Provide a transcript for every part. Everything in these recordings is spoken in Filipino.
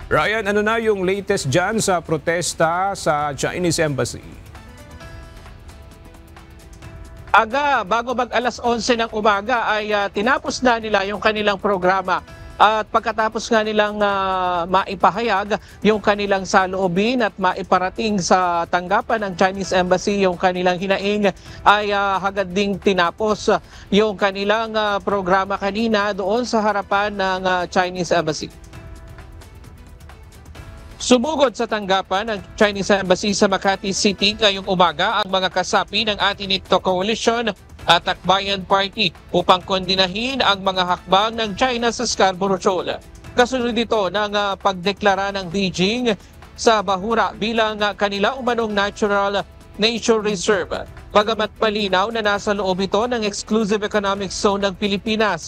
Ryan, ano na yung latest dyan sa protesta sa Chinese Embassy? Bago mag alas 11 ng umaga ay tinapos na nila yung kanilang programa. At pagkatapos nga nilang maipahayag yung kanilang saloobin at maiparating sa tanggapan ng Chinese Embassy yung kanilang hinaing, ay hagad ding tinapos yung kanilang programa kanina doon sa harapan ng Chinese Embassy. Sumugod sa tanggapan ng Chinese Embassy sa Makati City ngayong umaga ang mga kasapi ng Atinito Coalition at Akbayan Party upang kondinahin ang mga hakbang ng China sa Scarborough Shoal. Kasunod dito ng pagdeklara ng Beijing sa Bahura bilang kanila umanong natural nature reserve. Bagamat malinaw na nasa loob ito ng Exclusive Economic Zone ng Pilipinas.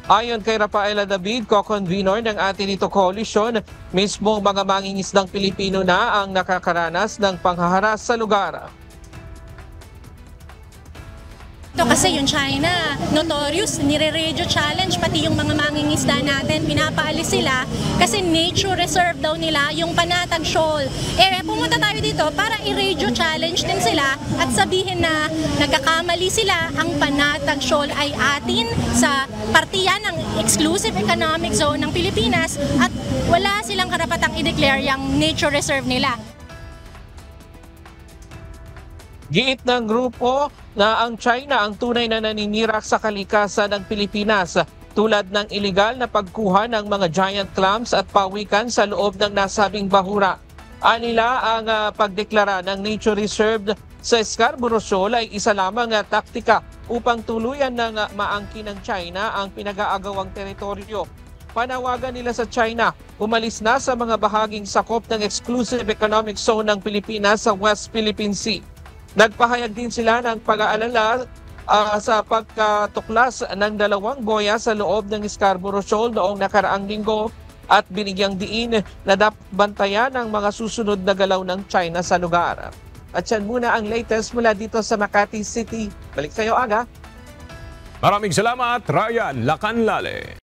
Ayon kay Rafaela David, co-convenor ng Atinito Coalition, mismo mga mangingisdang Pilipino na ang nakakaranas ng panghaharas sa lugar. Ito kasi yung China, notorious, nire-radio challenge, pati yung mga mangingisda natin, pinapaalis sila kasi nature reserve daw nila yung Panatag Shoal. Pumunta tayo dito para i-radio challenge din sila at sabihin na nagkakamali sila, ang Panatag Shoal ay atin sa partiyan ng Exclusive Economic Zone ng Pilipinas at wala silang karapatang i-declare yung nature reserve nila. Giit ng grupo na ang China ang tunay na naninira sa kalikasan ng Pilipinas tulad ng ilegal na pagkuha ng mga giant clams at pawikan sa loob ng nasabing bahura. Anila ang pagdeklara ng nature reserve sa Scarborough Shoal ay isa lamang taktika upang tuluyan ng maangkin ng China ang pinag-aagawang teritoryo. Panawagan nila sa China, umalis na sa mga bahaging sakop ng Exclusive Economic Zone ng Pilipinas sa West Philippine Sea. Nagpahayag din sila ng pag-aalala sa pagkatuklas ng dalawang boya sa loob ng Scarborough Shoal noong nakaraang linggo at binigyang diin na dapat bantayan ang mga susunod na galaw ng China sa lugar. At yan muna ang latest mula dito sa Makati City. Balik sa iyo, Aga. Maraming salamat, Ryan Lacanlale.